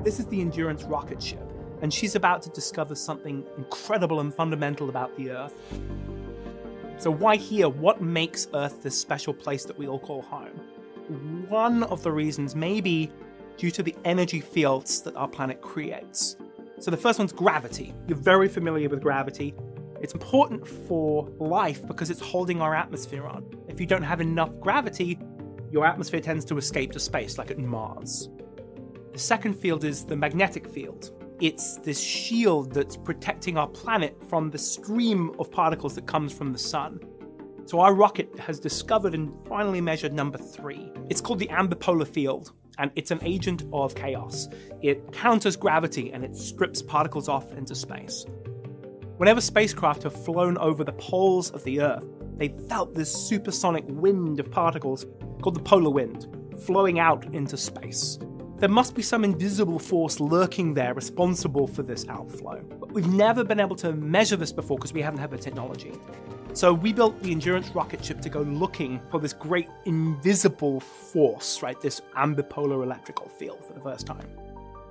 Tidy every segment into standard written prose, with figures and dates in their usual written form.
This is the Endurance rocket ship, and she's about to discover something incredible and fundamental about the Earth. So why here? What makes Earth this special place that we all call home? One of the reasons may be due to the energy fields that our planet creates. So the first one's gravity. You're very familiar with gravity. It's important for life because it's holding our atmosphere on. If you don't have enough gravity, your atmosphere tends to escape to space, like at Mars. The second field is the magnetic field. It's this shield that's protecting our planet from the stream of particles that comes from the sun. So our rocket has discovered and finally measured number 3. It's called the ambipolar field, and it's an agent of chaos. It counters gravity and it strips particles off into space. Whenever spacecraft have flown over the poles of the Earth, they've felt this supersonic wind of particles called the polar wind, flowing out into space. There must be some invisible force lurking there responsible for this outflow. But we've never been able to measure this before because we haven't had the technology. So we built the Endurance rocket ship to go looking for this great invisible force, right? This ambipolar electrical field for the first time.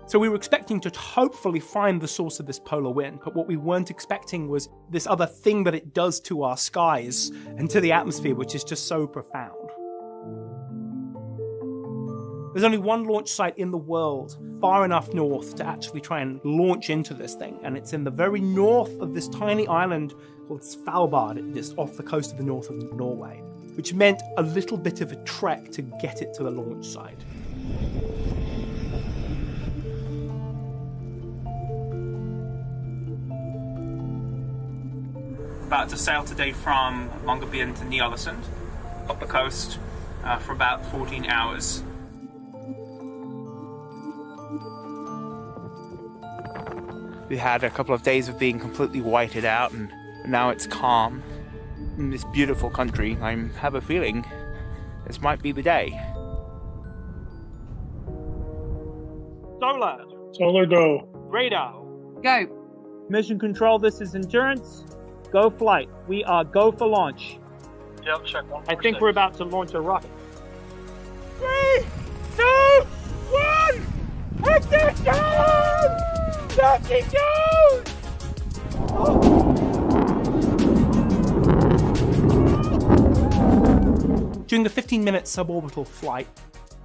So we were expecting to hopefully find the source of this polar wind, but what we weren't expecting was this other thing that it does to our skies and to the atmosphere, which is just so profound. There's only one launch site in the world far enough north to actually try and launch into this thing, and it's in the very north of this tiny island called Svalbard, just off the coast of the north of Norway, which meant a little bit of a trek to get it to the launch site. About to sail today from Longyearbyen to Ny-Ålesund, up the coast for about 14 hours. We had a couple of days of being completely whited out, and now it's calm in this beautiful country. I have a feeling this might be the day. Solar. Solar go. Radar. Go. Mission control, this is Endurance. Go flight. We are go for launch. Yep, check 1. I think we're about to launch a rocket. 3, 2, 1! Ignition! During the 15-minute suborbital flight,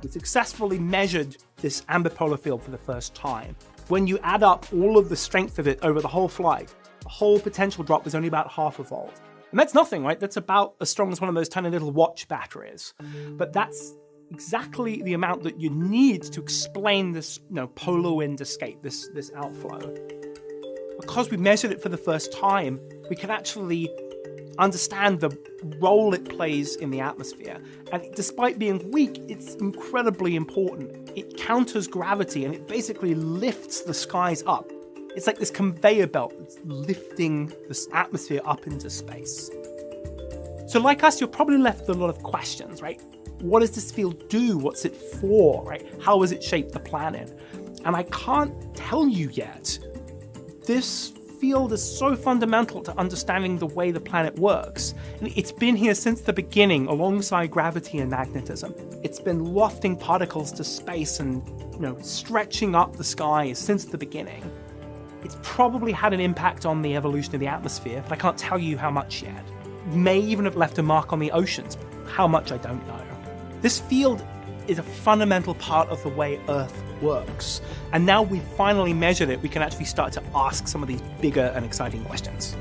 we successfully measured this ambipolar field for the first time. When you add up all of the strength of it over the whole flight, the whole potential drop was only about half a volt. And that's nothing, right? That's about as strong as one of those tiny little watch batteries. But that's exactly the amount that you need to explain this, polar wind escape, this outflow. Because we measured it for the first time, we can actually understand the role it plays in the atmosphere. And despite being weak, it's incredibly important. It counters gravity and it basically lifts the skies up. It's like this conveyor belt that's lifting this atmosphere up into space. So like us, you're probably left with a lot of questions, right? What does this field do? What's it for, right? How has it shaped the planet? And I can't tell you yet. This field is so fundamental to understanding the way the planet works. And it's been here since the beginning, alongside gravity and magnetism. It's been wafting particles to space and, stretching up the sky since the beginning. It's probably had an impact on the evolution of the atmosphere, but I can't tell you how much yet. It may even have left a mark on the oceans, but how much I don't know. This field is a fundamental part of the way Earth works. And now we've finally measured it, we can actually start to ask some of these bigger and exciting questions.